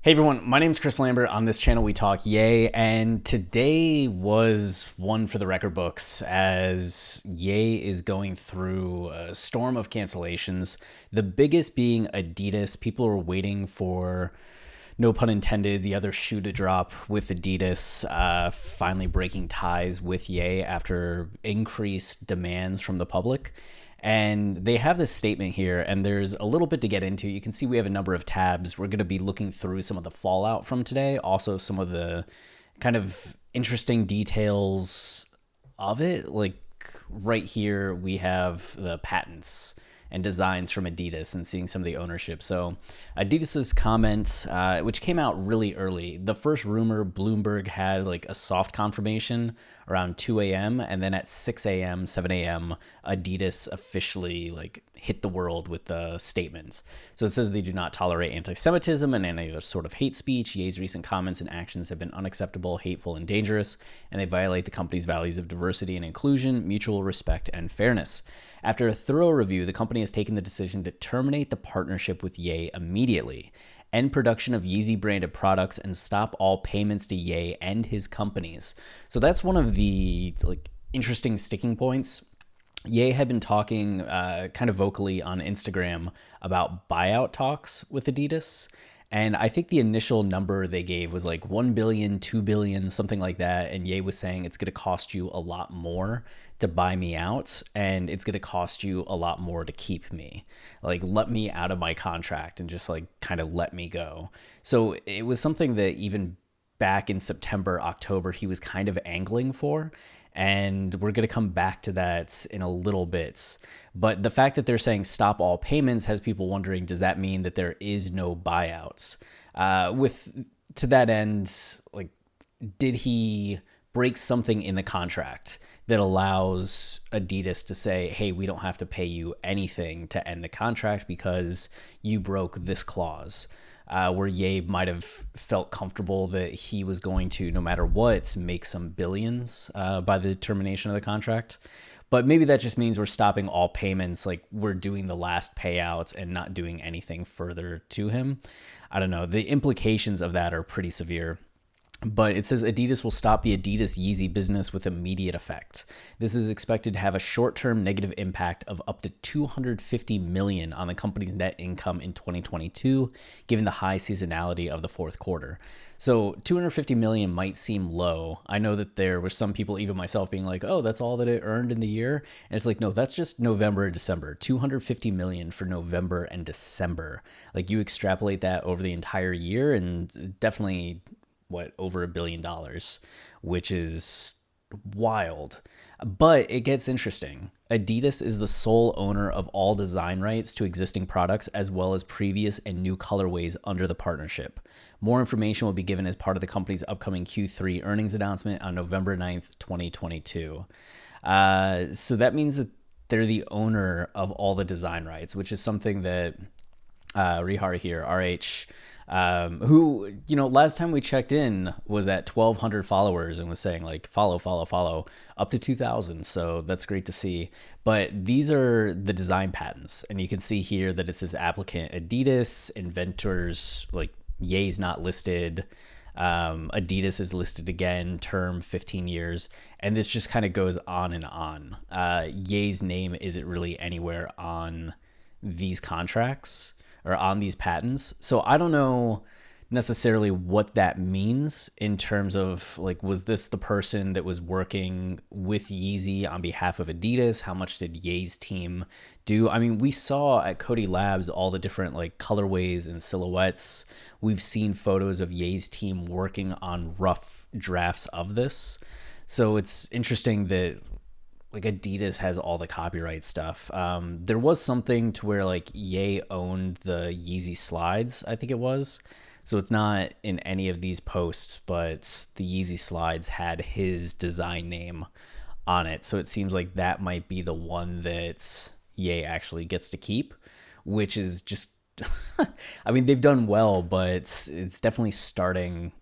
Hey everyone, my name is Chris Lambert. On this channel, we talk Ye, and today was one for the record books as Ye is going through a storm of cancellations. The biggest being Adidas. People are waiting for, no pun intended, the other shoe to drop with Adidas, finally breaking ties with Ye after increased demands from the public. And they have this statement here, and there's a little bit to get into. You can see we have a number of tabs. We're going to be looking through some of the fallout from today, also some of the kind of interesting details of it. Like right here, we have the patents and designs from Adidas and seeing some of the ownership. So Adidas's comment, which came out really early, the first rumor, Bloomberg had like a soft confirmation around 2 a.m. and then at 6 a.m., 7 a.m., Adidas officially like hit the world with the statements. So it says they do not tolerate anti-Semitism and any other sort of hate speech. Ye's recent comments and actions have been unacceptable, hateful, and dangerous, and they violate the company's values of diversity and inclusion, mutual respect, and fairness. After a thorough review, the company has taken the decision to terminate the partnership with Ye immediately, end production of Yeezy branded products, and stop all payments to Ye and his companies. So that's one of the interesting sticking points. Ye had been talking kind of vocally on Instagram about buyout talks with Adidas. And I think the initial number they gave was like 1 billion, 2 billion, something like that. And Ye was saying it's going to cost you a lot more to buy me out, and it's going to cost you a lot more to keep me. Like, let me out of my contract and just like kind of let me go. So it was something that even back in September, October, he was kind of angling for. And we're going to come back to that in a little bit. But the fact that they're saying stop all payments has people wondering, does that mean that there is no buyouts? To that end, like, did he break something in the contract that allows Adidas to say, hey, we don't have to pay you anything to end the contract because you broke this clause? Where Ye might have felt comfortable that he was going to, no matter what, make some billions by the termination of the contract. But maybe that just means we're stopping all payments, like we're doing the last payouts and not doing anything further to him. I don't know. The implications of that are pretty severe. But it says Adidas will stop the Adidas Yeezy business with immediate effect. This is expected to have a short-term negative impact of up to $250 million on the company's net income in 2022, given the high seasonality of the fourth quarter. So $250 million might seem low. I know that there were some people, even myself, being like, oh, that's all that it earned in the year. And it's like, no, that's just November and December. $250 million for November and December. Like, you extrapolate that over the entire year, and definitely over $1 billion, which is wild. But it gets interesting. Adidas is the sole owner of all design rights to existing products, as well as previous and new colorways under the partnership. More information will be given as part of the company's upcoming Q3 earnings announcement on November 9th, 2022. So that means that they're the owner of all the design rights, which is something that Rihar here, RH, who, last time we checked in was at 1,200 followers and was saying like, follow, up to 2,000. So that's great to see. But these are the design patents. And you can see here that it says applicant Adidas, inventors, like Ye's not listed. Adidas is listed again, term 15 years. And this just kind of goes on and on. Ye's name isn't really anywhere on these contracts or on these patents. So I don't know necessarily what that means in terms of like, was this the person that was working with Yeezy on behalf of Adidas? How much did Ye's team do? I mean, we saw at Cody Labs all the different like colorways and silhouettes. We've seen photos of Ye's team working on rough drafts of this. So it's interesting that like Adidas has all the copyright stuff. There was something to where like Ye owned the Yeezy slides, I think it was. So it's not in any of these posts, but the Yeezy slides had his design name on it. So it seems like that might be the one that Ye actually gets to keep, which is just, I mean, they've done well, but it's definitely starting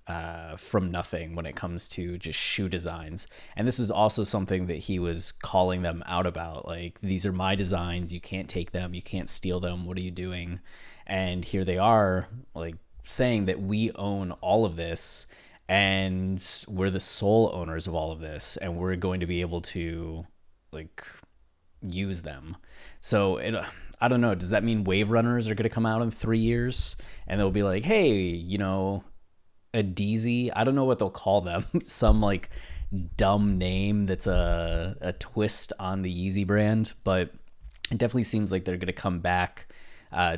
from nothing when it comes to just shoe designs. And this is also something that he was calling them out about. Like, these are my designs. You can't take them. You can't steal them. What are you doing? And here they are, like, saying that we own all of this and we're the sole owners of all of this and we're going to be able to like use them. So I don't know. Does that mean wave runners are going to come out in 3 years and they'll be like, hey, a DZ? I don't know what they'll call them. Some like dumb name that's a twist on the Yeezy brand, but it definitely seems like they're going to come back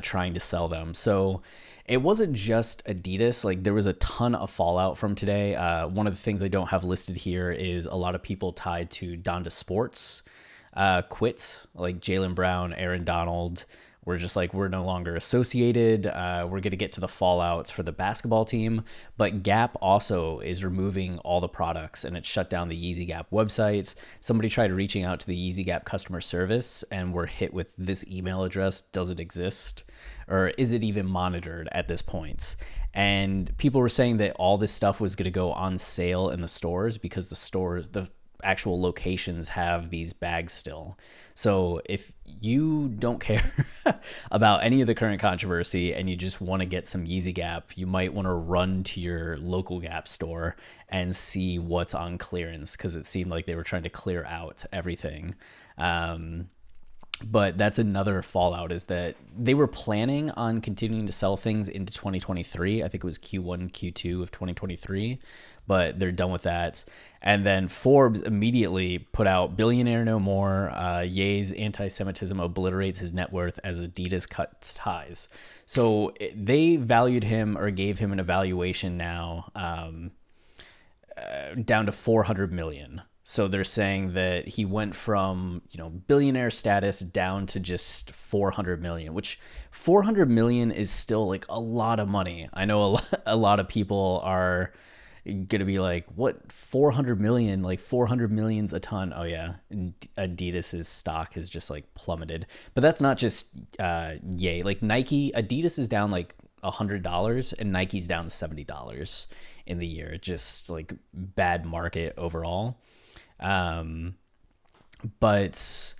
trying to sell them. So it wasn't just Adidas. Like there was a ton of fallout from today. One of the things I don't have listed here is a lot of people tied to Donda Sports quit, like Jaylen Brown, Aaron Donald. We're just like, we're no longer associated. We're going to get to the fallouts for the basketball team. But Gap also is removing all the products and it shut down the Yeezy Gap websites. Somebody tried reaching out to the Yeezy Gap customer service and were hit with this email address. Does it exist? Or is it even monitored at this point? And people were saying that all this stuff was going to go on sale in the stores because the actual locations have these bags still. So if you don't care about any of the current controversy and you just want to get some Yeezy Gap, you might want to run to your local Gap store and see what's on clearance, because it seemed like they were trying to clear out everything. But that's another fallout, is that they were planning on continuing to sell things into 2023. I think it was Q1, Q2 of 2023, but they're done with that. And then Forbes immediately put out "Billionaire No More. Ye's anti-Semitism obliterates his net worth as Adidas cuts ties." So they valued him, or gave him an evaluation now down to 400 million. So they're saying that he went from, billionaire status down to just 400 million, which 400 million is still like a lot of money. I know a lot of people are going to be like, what, 400 million? Like 400 million's a ton. Oh yeah. Adidas's stock has just like plummeted. But that's not just Ye. Like Nike, Adidas is down like $100 and Nike's down $70 in the year. Just like bad market overall. But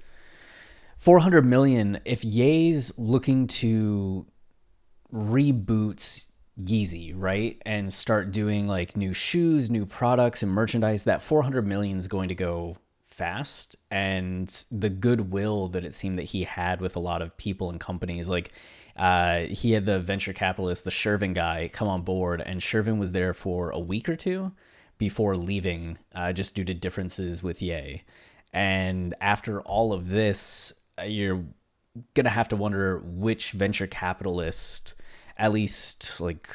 400 million, if Ye's looking to reboot Yeezy, right, and start doing like new shoes, new products and merchandise, that 400 million is going to go fast. And the goodwill that it seemed that he had with a lot of people and companies, like he had the venture capitalist, the Shervin guy, come on board, and Shervin was there for a week or two before leaving, just due to differences with Ye. And after all of this, you're going to have to wonder which venture capitalist, at least like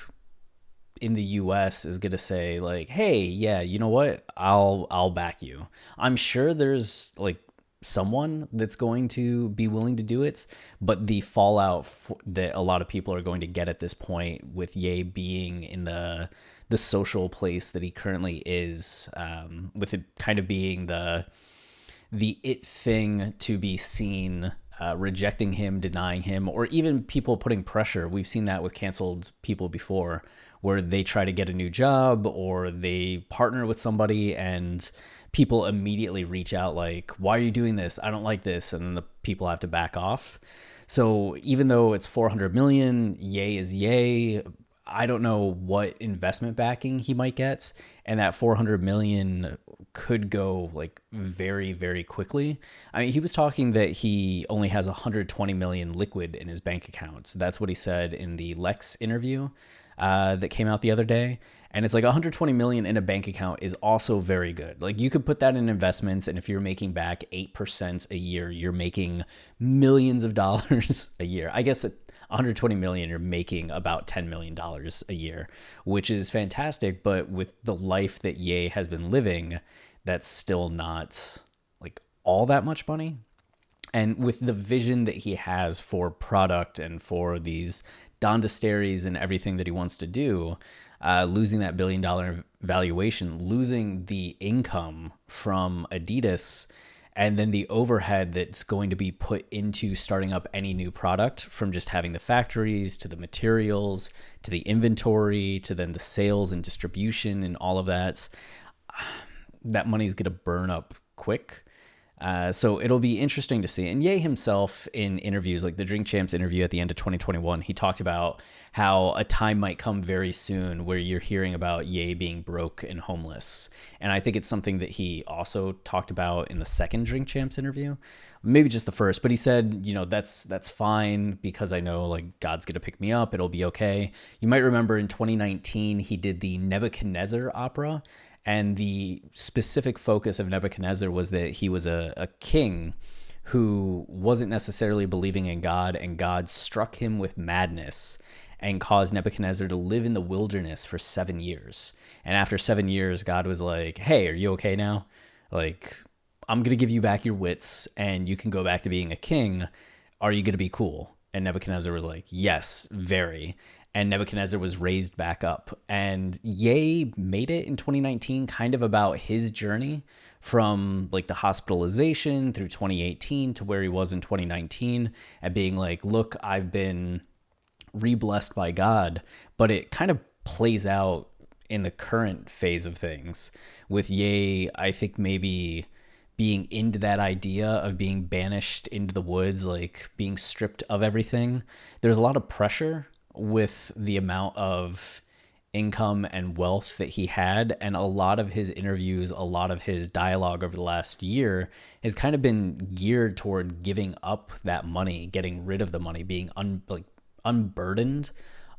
in the US, is going to say like, hey, yeah, you know what? I'll back you. I'm sure there's like someone that's going to be willing to do it, but the fallout that a lot of people are going to get at this point, with Ye being in the social place that he currently is, with it kind of being the it thing to be seen, rejecting him, denying him, or even people putting pressure. We've seen that with canceled people before, where they try to get a new job or they partner with somebody and people immediately reach out like, why are you doing this? I don't like this. And then the people have to back off. So even though it's 400 million, Ye is Ye. I don't know what investment backing he might get, and that 400 million could go like very, very quickly. I mean, he was talking that he only has 120 million liquid in his bank account. That's what he said in the Lex interview that came out the other day. And it's like 120 million in a bank account is also very good. Like you could put that in investments, and if you're making back 8% a year, you're making millions of dollars a year. I guess 120 million, you're making about $10 million a year, which is fantastic. But with the life that Ye has been living, that's still not like all that much money. And with the vision that he has for product and for these Donda Steries and everything that he wants to do, losing that $1 billion valuation, losing the income from Adidas, and then the overhead that's going to be put into starting up any new product, from just having the factories to the materials to the inventory to then the sales and distribution and all of that, that money's going to burn up quick. So it'll be interesting to see. And Ye himself, in interviews like the Drink Champs interview at the end of 2021, he talked about how a time might come very soon where you're hearing about Ye being broke and homeless. And I think it's something that he also talked about in the second Drink Champs interview, maybe just the first. But he said, that's fine because I know like God's gonna pick me up. It'll be okay. You might remember in 2019 he did the Nebuchadnezzar opera. And the specific focus of Nebuchadnezzar was that he was a king who wasn't necessarily believing in God, and God struck him with madness and caused Nebuchadnezzar to live in the wilderness for 7 years. And after 7 years, God was like, hey, are you okay now? Like, I'm going to give you back your wits and you can go back to being a king. Are you going to be cool? And Nebuchadnezzar was like, yes, very. And Nebuchadnezzar was raised back up. And Ye made it in 2019 kind of about his journey from like the hospitalization through 2018 to where he was in 2019 and being like, look, I've been re-blessed by God. But it kind of plays out in the current phase of things with Ye, I think maybe being into that idea of being banished into the woods, like being stripped of everything. There's a lot of pressure with the amount of income and wealth that he had. And a lot of his interviews, a lot of his dialogue over the last year has kind of been geared toward giving up that money, getting rid of the money, being unburdened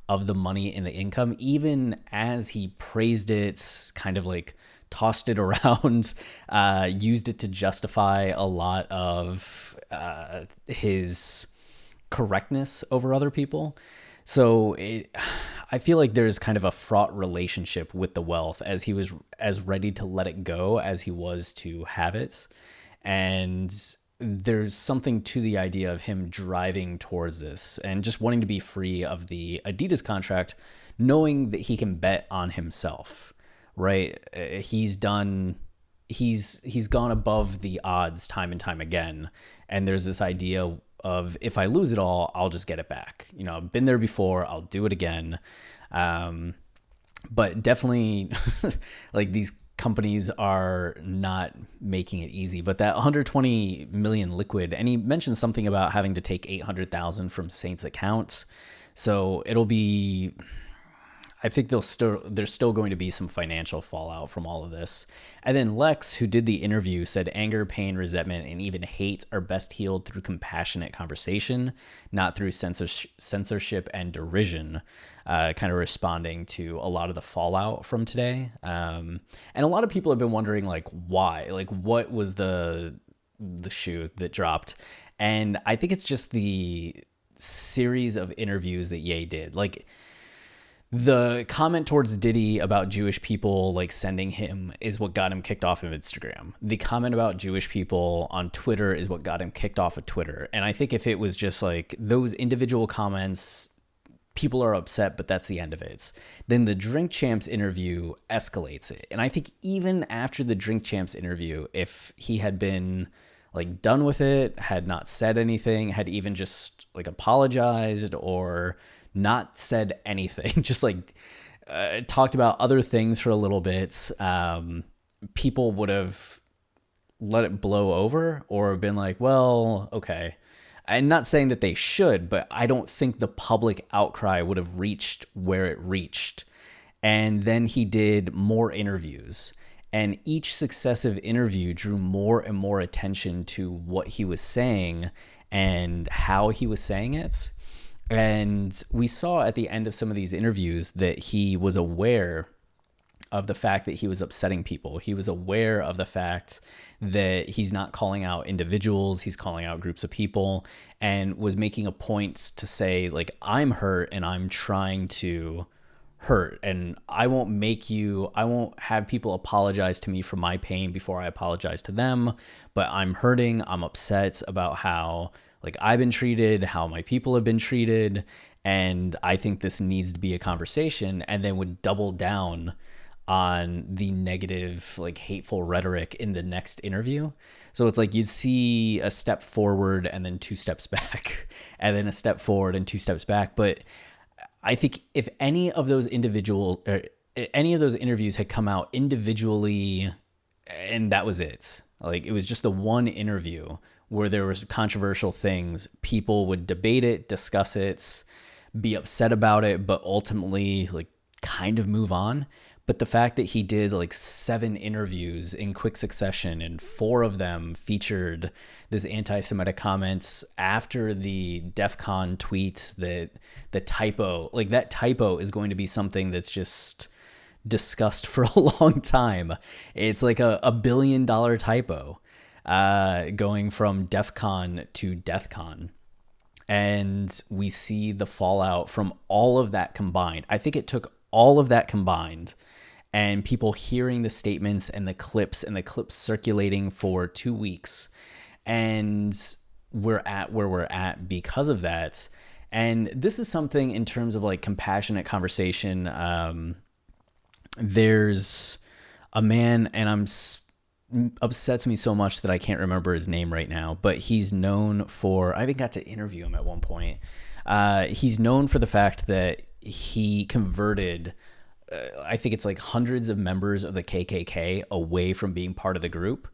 of the money and the income, even as he praised it, kind of like tossed it around, used it to justify a lot of his correctness over other people. So I feel like there's kind of a fraught relationship with the wealth, as he was as ready to let it go as he was to have it. And there's something to the idea of him driving towards this and just wanting to be free of the Adidas contract, knowing that he can bet on himself, right? He's gone above the odds time and time again. And there's this idea of, if I lose it all, I'll just get it back. I've been there before, I'll do it again. But definitely like these companies are not making it easy. But that 120 million liquid, and he mentioned something about having to take 800,000 from Saint's account. So it'll be, I think there's still going to be some financial fallout from all of this. And then Lex, who did the interview, said anger, pain, resentment, and even hate are best healed through compassionate conversation, not through censorship and derision, kind of responding to a lot of the fallout from today. And a lot of people have been wondering, like, why? Like, what was the shoe that dropped? And I think it's just the series of interviews that Ye did. Like, the comment towards Diddy about Jewish people like sending him is what got him kicked off of Instagram. The comment about Jewish people on Twitter is what got him kicked off of Twitter. And I think if it was just like those individual comments, people are upset, but that's the end of it. Then the Drink Champs interview escalates it. And I think even after the Drink Champs interview, if he had been like done with it, had not said anything, had even just like apologized or not said anything, just like talked about other things for a little bit, people would have let it blow over or been like, well, okay. I'm not saying that they should, but I don't think the public outcry would have reached where it reached. And then he did more interviews, and each successive interview drew more and more attention to what he was saying and how he was saying it. And we saw at the end of some of these interviews that he was aware of the fact that he was upsetting people. He was aware of the fact that he's not calling out individuals, he's calling out groups of people, and was making a point to say, like, I'm hurt and I'm trying to hurt, and I won't have people apologize to me for my pain before I apologize to them, but I'm hurting, I'm upset about how like I've been treated, how my people have been treated, and I think this needs to be a conversation, and then would double down on the negative, like hateful rhetoric in the next interview. So it's like you'd see a step forward and then 2 steps back, and then a step forward and 2 steps back. But I think if any of those interviews had come out individually and that was it, Like, it was just the one interview where there was controversial things. People would debate it, discuss it, be upset about it, but ultimately, like, kind of move on. But the fact that he did like 7 interviews in quick succession and 4 of them featured this anti-Semitic comments after the DEF CON tweet, that the typo, like that typo is going to be something that's just discussed for a long time. It's like a $1 billion typo, going from DEF CON to DEathCon. And we see the fallout from all of that combined. I think it took all of that combined and people hearing the statements and the clips circulating for 2 weeks. And we're at where we're at because of that. And this is something in terms of like compassionate conversation. There's a man, and upsets me so much that I can't remember his name right now, but he's known for, I even got to interview him at one point. He's known for the fact that he converted, I think it's like hundreds of members of the KKK away from being part of the group.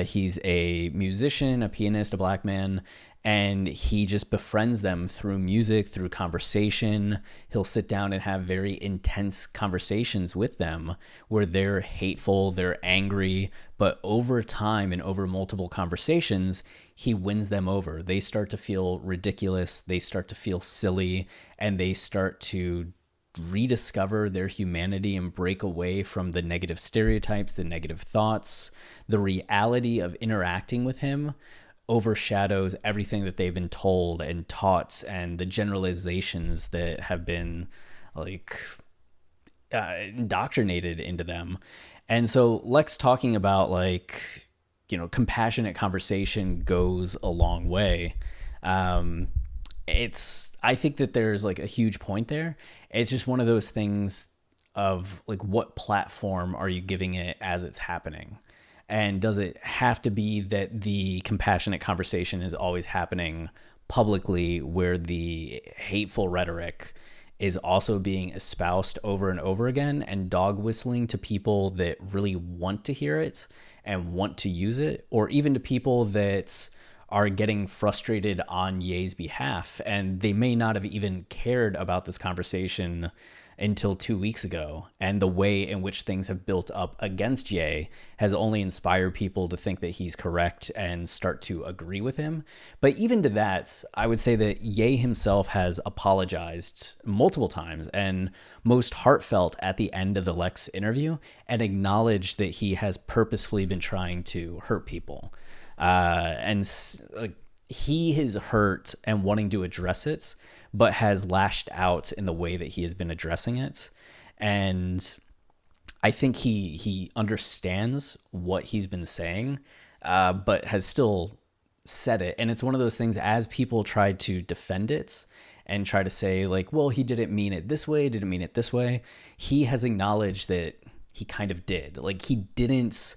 He's a musician, a pianist, a black man, and he just befriends them through music, through conversation. He'll sit down and have very intense conversations with them where they're hateful, they're angry, but over time and over multiple conversations, he wins them over. They start to feel ridiculous, they start to feel silly, and they start to rediscover their humanity and break away from the negative stereotypes, the negative thoughts. The reality of interacting with him overshadows everything that they've been told and taught, and the generalizations that have been like indoctrinated into them. And so Lex talking about like, you know, compassionate conversation goes a long way. I think that there's like a huge point there. It's just one of those things of like, what platform are you giving it as it's happening? And does it have to be that the compassionate conversation is always happening publicly, where the hateful rhetoric is also being espoused over and over again and dog whistling to people that really want to hear it and want to use it, or even to people that are getting frustrated on Ye's behalf, and they may not have even cared about this conversation until 2 weeks ago, and the way in which things have built up against Ye has only inspired people to think that he's correct and start to agree with him. But even to that, I would say that Ye himself has apologized multiple times, and most heartfelt at the end of the Lex interview, and acknowledged that he has purposefully been trying to hurt people. He is hurt and wanting to address it, but has lashed out in the way that he has been addressing it. And I think he understands what he's been saying, but has still said it. And it's one of those things, as people try to defend it and try to say like, well, he didn't mean it this way, didn't mean it this way, he has acknowledged that he kind of did. Like, he didn't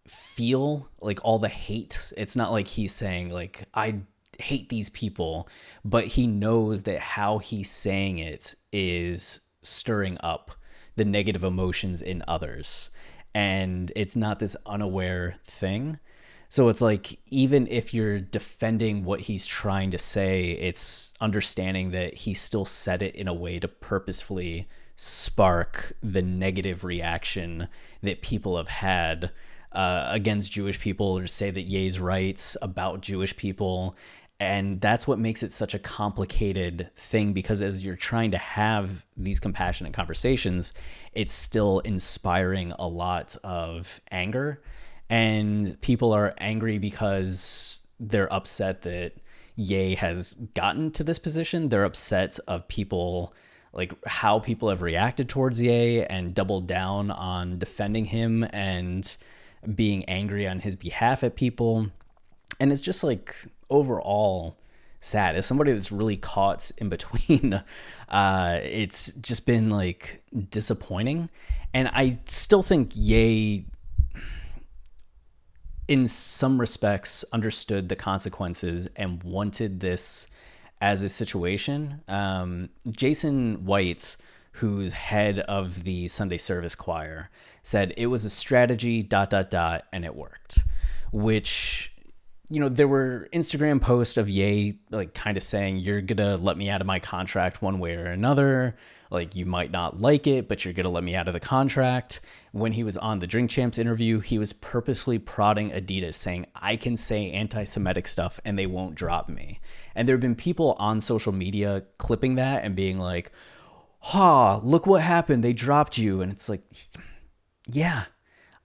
feel like all the hate. It's not like he's saying like, I hate these people, but he knows that how he's saying it is stirring up the negative emotions in others, and it's not this unaware thing. So it's like, even if you're defending what he's trying to say, it's understanding that he still said it in a way to purposefully spark the negative reaction that people have had against Jewish people, or say that Ye's right about Jewish people. And that's what makes it such a complicated thing, because as you're trying to have these compassionate conversations, it's still inspiring a lot of anger. And people are angry because they're upset that Ye has gotten to this position. They're upset of people, like how people have reacted towards Ye and doubled down on defending him and being angry on his behalf at people. And it's just like overall sad. As somebody that's really caught in between, it's just been like disappointing. And I still think Ye, in some respects, understood the consequences and wanted this as a situation. Jason White, who's head of the Sunday service choir, said it was a strategy, dot, dot, dot, and it worked. Which, there were Instagram posts of Ye like kind of saying, you're going to let me out of my contract one way or another. Like, you might not like it, but you're going to let me out of the contract. When he was on the Drink Champs interview, he was purposefully prodding Adidas, saying, I can say anti-Semitic stuff and they won't drop me. And there have been people on social media clipping that and being like, look what happened. They dropped you. And it's like, yeah,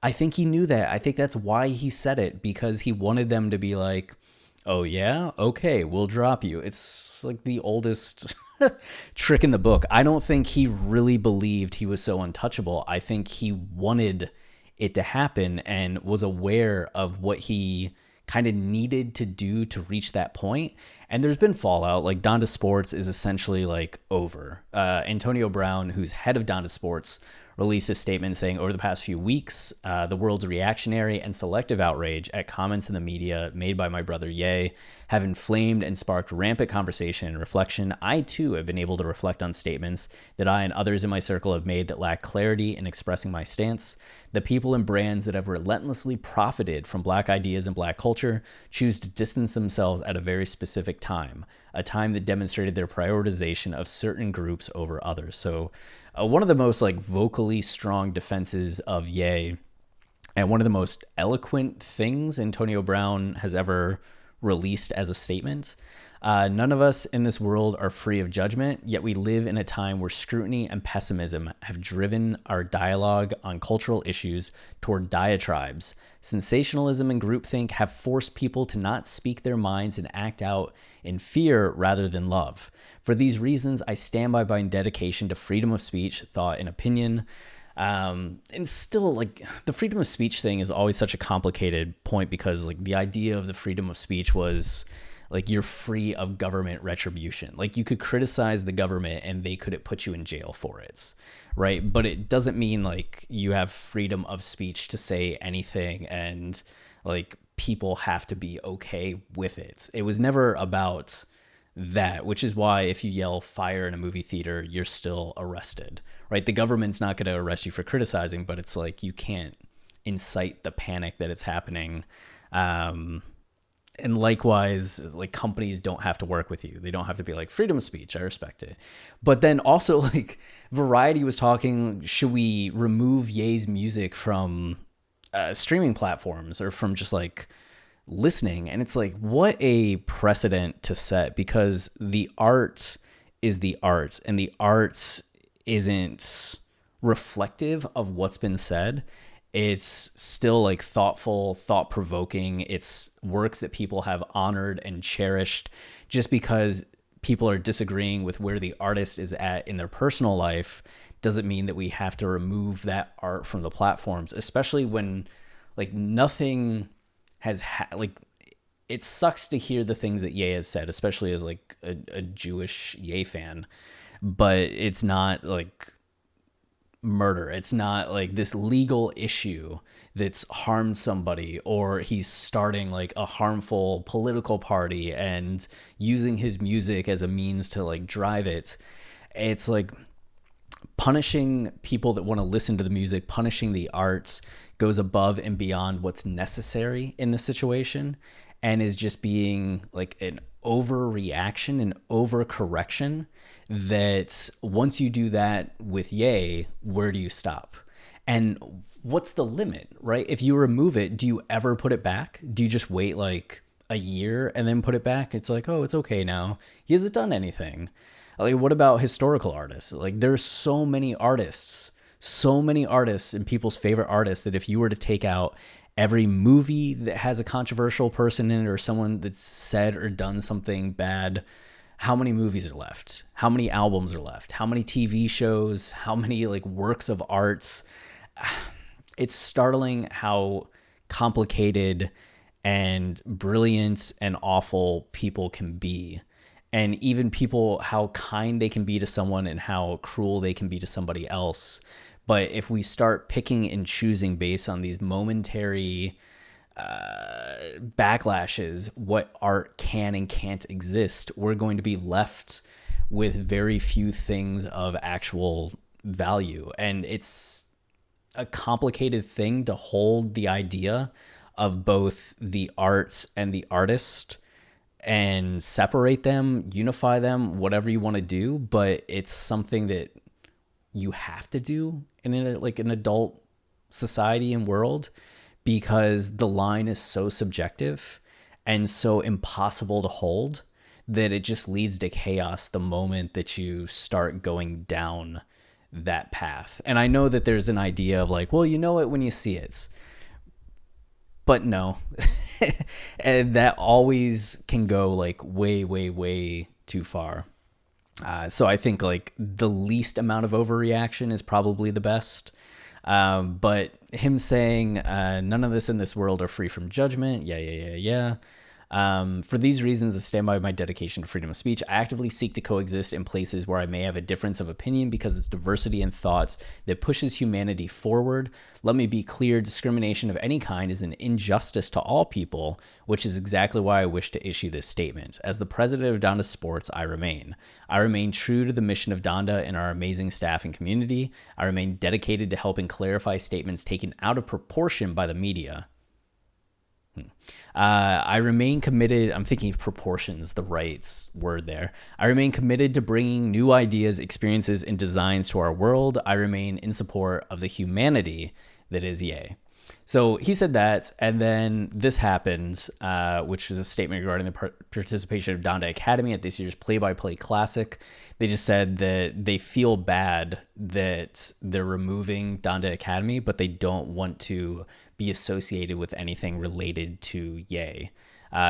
I think he knew that. I think that's why he said it, because he wanted them to be like, oh yeah, okay, we'll drop you. It's like the oldest trick in the book. I don't think he really believed he was so untouchable. I think he wanted it to happen and was aware of what he kind of needed to do to reach that point. And there's been fallout. Like, Donda Sports is essentially like over. Antonio Brown, who's head of Donda Sports, released a statement saying, over the past few weeks, the world's reactionary and selective outrage at comments in the media made by my brother Ye have inflamed and sparked rampant conversation and reflection. I too have been able to reflect on statements that I and others in my circle have made that lack clarity in expressing my stance. The people and brands that have relentlessly profited from Black ideas and Black culture choose to distance themselves at a very specific time, a time that demonstrated their prioritization of certain groups over others. So one of the most like vocally strong defenses of Ye, and one of the most eloquent things Antonio Brown has ever released as a statement. None of us in this world are free of judgment, yet we live in a time where scrutiny and pessimism have driven our dialogue on cultural issues toward diatribes. Sensationalism and groupthink have forced people to not speak their minds and act out in fear rather than love. For these reasons, I stand by my dedication to freedom of speech, thought, and opinion. And still, like, the freedom of speech thing is always such a complicated point, because like the idea of the freedom of speech was like you're free of government retribution. Like, you could criticize the government and they couldn't put you in jail for it, right? But it doesn't mean like you have freedom of speech to say anything and like people have to be okay with it. It was never about that, which is why if you yell fire in a movie theater, you're still arrested, right? The government's not going to arrest you for criticizing, but it's like you can't incite the panic that it's happening. And likewise, like, companies don't have to work with you. They don't have to be like, freedom of speech, I respect it. But then also, like, Variety was talking, should we remove Ye's music from streaming platforms or from just like listening? And it's like, what a precedent to set, because the art is the art, and the art isn't reflective of what's been said. It's still like thoughtful, thought-provoking. It's works that people have honored and cherished. Just because people are disagreeing with where the artist is at in their personal life doesn't mean that we have to remove that art from the platforms, especially when like nothing has like, it sucks to hear the things that Ye has said, especially as like a Jewish Ye fan, but it's not like murder. It's not like this legal issue that's harmed somebody, or he's starting like a harmful political party and using his music as a means to like drive it. It's like punishing people that want to listen to the music, punishing the arts, goes above and beyond what's necessary in the situation, and is just being like an overreaction and overcorrection that once you do that with Ye, where do you stop? And what's the limit, right? If you remove it, do you ever put it back? Do you just wait like a year and then put it back? It's like, oh, it's okay now. He hasn't done anything. Like, what about historical artists? Like, there's so many artists and people's favorite artists that if you were to take out every movie that has a controversial person in it or someone that's said or done something bad, how many movies are left? How many albums are left? How many TV shows? How many like works of arts? It's startling how complicated and brilliant and awful people can be. And even people, how kind they can be to someone and how cruel they can be to somebody else. But if we start picking and choosing based on these momentary backlashes, what art can and can't exist, we're going to be left with very few things of actual value. And it's a complicated thing to hold the idea of both the arts and the artist and separate them, unify them, whatever you want to do. But it's something that you have to do in like an adult society and world, because the line is so subjective and so impossible to hold that it just leads to chaos the moment that you start going down that path. And I know that there's an idea of like, well, you know it when you see it. But no. And that always can go like way, way, way too far. So I think like the least amount of overreaction is probably the best. But him saying none of this in this world are free from judgment. Yeah. For these reasons, I stand by my dedication to freedom of speech. I actively seek to coexist in places where I may have a difference of opinion because it's diversity in thoughts that pushes humanity forward. Let me be clear, discrimination of any kind is an injustice to all people, which is exactly why I wish to issue this statement. As the president of Donda Sports, I remain true to the mission of Donda and our amazing staff and community. I remain dedicated to helping clarify statements taken out of proportion by the media. I remain committed. I'm thinking of proportions, the right word there. I remain committed to bringing new ideas, experiences, and designs to our world. I remain in support of the humanity that is Ye. So he said that, and then this happened, which was a statement regarding the participation of Donda Academy at this year's Play-by-Play Classic. They just said that they feel bad that they're removing Donda Academy, but they don't want to be associated with anything related to Ye,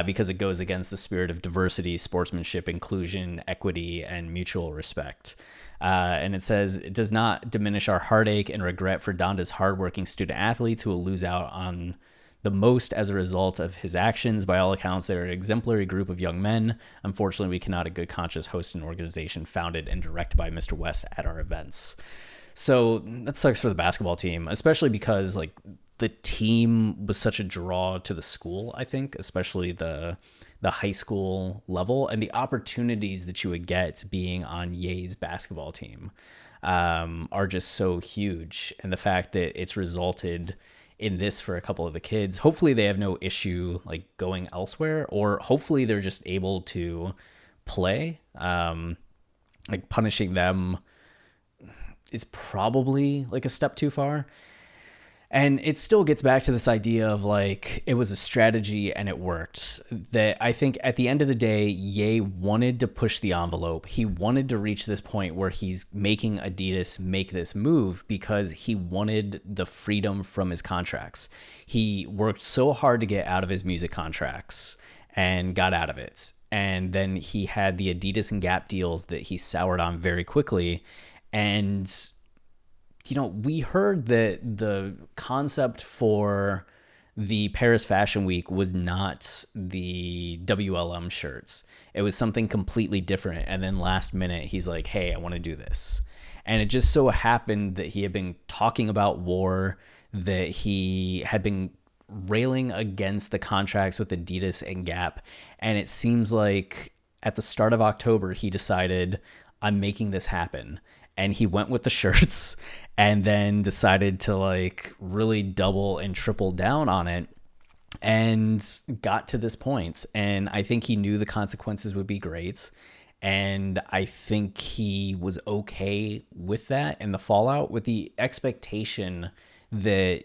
because it goes against the spirit of diversity, sportsmanship, inclusion, equity, and mutual respect. And it says, it does not diminish our heartache and regret for Donda's hardworking student athletes who will lose out on the most as a result of his actions. By all accounts, they're an exemplary group of young men. Unfortunately, we cannot, in good conscience, host an organization founded and directed by Mr. West at our events. So that sucks for the basketball team, especially because like the team was such a draw to the school, I think, especially the high school level, and the opportunities that you would get being on Ye's basketball team are just so huge. And the fact that it's resulted in this for a couple of the kids, hopefully they have no issue like going elsewhere, or hopefully they're just able to play. Like punishing them is probably like a step too far. And it still gets back to this idea of like, it was a strategy and it worked. That I think at the end of the day, Ye wanted to push the envelope. He wanted to reach this point where he's making Adidas make this move because he wanted the freedom from his contracts. He worked so hard to get out of his music contracts and got out of it. And then he had the Adidas and Gap deals that he soured on very quickly. And you know, we heard that the concept for the Paris Fashion Week was not the WLM shirts. It was something completely different. And then last minute, he's like, hey, I want to do this. And it just so happened that he had been talking about war, that he had been railing against the contracts with Adidas and Gap. And it seems like at the start of October, he decided, I'm making this happen. And he went with the shirts and then decided to like really double and triple down on it and got to this point. And I think he knew the consequences would be great. And I think he was okay with that and the fallout, with the expectation that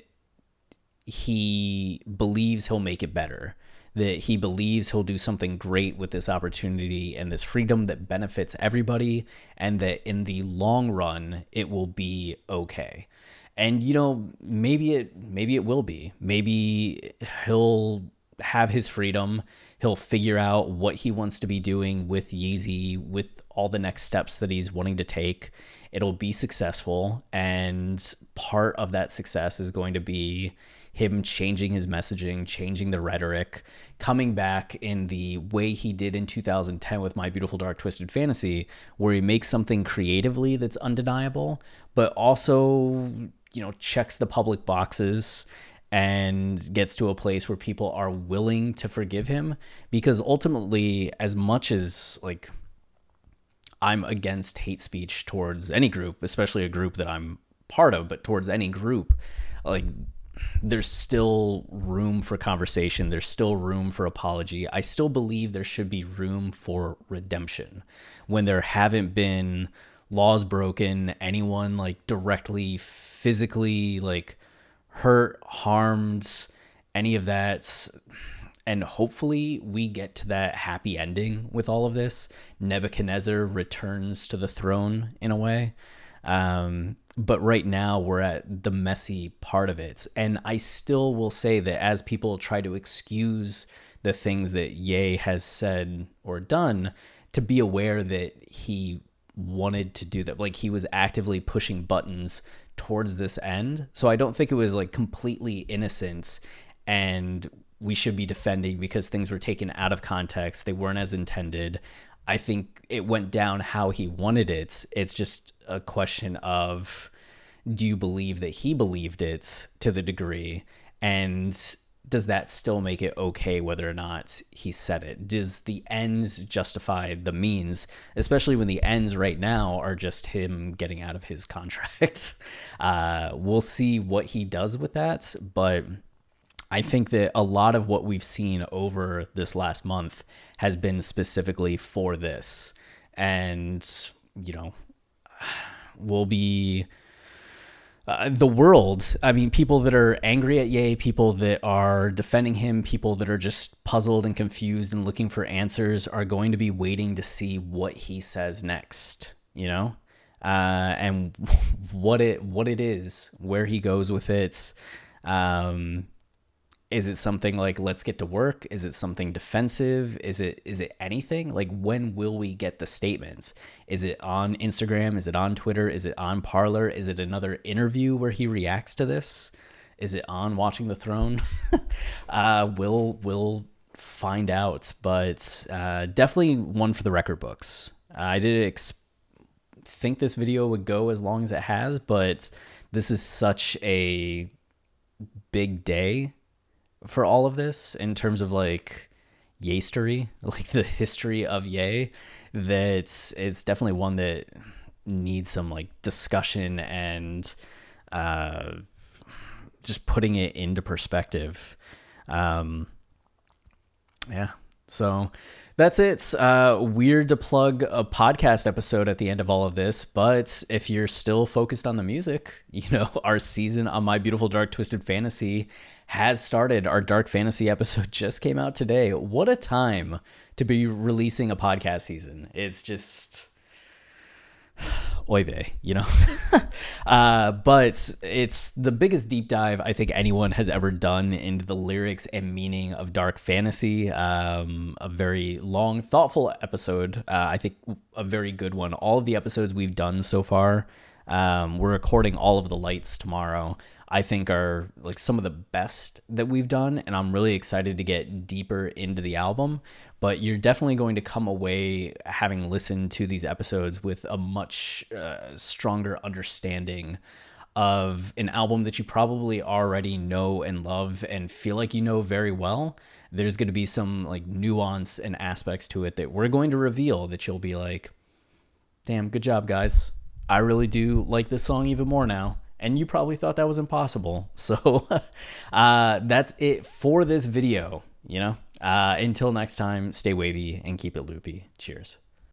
he believes he'll make it better, that he believes he'll do something great with this opportunity and this freedom that benefits everybody, and that in the long run, it will be okay. And, you know, maybe it will be. Maybe he'll have his freedom. He'll figure out what he wants to be doing with Yeezy, with all the next steps that he's wanting to take. It'll be successful. And part of that success is going to be him changing his messaging, changing the rhetoric, coming back in the way he did in 2010 with My Beautiful Dark Twisted Fantasy, where he makes something creatively that's undeniable, but also, you know, checks the public boxes and gets to a place where people are willing to forgive him. Because ultimately, as much as like I'm against hate speech towards any group, especially a group that I'm part of, but towards any group, like, there's still room for conversation. There's still room for apology. I still believe there should be room for redemption when there haven't been laws broken, anyone like directly physically like hurt, harmed, any of that. And hopefully we get to that happy ending with all of this. Nebuchadnezzar returns to the throne in a way. But right now we're at the messy part of it. And I still will say that as people try to excuse the things that Ye has said or done, to be aware that he wanted to do that. Like, he was actively pushing buttons towards this end. So I don't think it was like completely innocent and we should be defending because things were taken out of context. They weren't as intended. I think it went down how he wanted it. It's just a question of, do you believe that he believed it to the degree? And does that still make it okay whether or not he said it? Does the ends justify the means, especially when the ends right now are just him getting out of his contract? We'll see what he does with that, but I think that a lot of what we've seen over this last month has been specifically for this. And, you know, we'll be... the world, I mean, people that are angry at Ye, people that are defending him, people that are just puzzled and confused and looking for answers are going to be waiting to see what he says next, you know, and what it is, where he goes with it. Is it something like, let's get to work? Is it something defensive? Is it anything? Like, when will we get the statements? Is it on Instagram? Is it on Twitter? Is it on Parler? Is it another interview where he reacts to this? Is it on Watching the Throne? We'll find out, but definitely one for the record books. I didn't think this video would go as long as it has, but this is such a big day for all of this in terms of like Ye-story, like the history of Ye, that it's definitely one that needs some like discussion and just putting it into perspective. Yeah. So that's it. Weird to plug a podcast episode at the end of all of this, but if you're still focused on the music, you know, our season on My Beautiful Dark Twisted Fantasy has started. Our Dark Fantasy episode just came out today. What a time to be releasing a podcast season. It's just... oy vey, you know. But it's the biggest deep dive I think anyone has ever done into the lyrics and meaning of dark fantasy. A very long, thoughtful episode. I think a very good one. All of the episodes we've done so far, we're recording all of the lights tomorrow, I think are like some of the best that we've done, and I'm really excited to get deeper into the album. But you're definitely going to come away having listened to these episodes with a much stronger understanding of an album that you probably already know and love and feel like you know very well. There's going to be some like nuance and aspects to it that we're going to reveal that you'll be like, damn, good job, guys. I really do like this song even more now. And you probably thought that was impossible. So that's it for this video, you know? Until next time, stay wavy and keep it loopy. Cheers.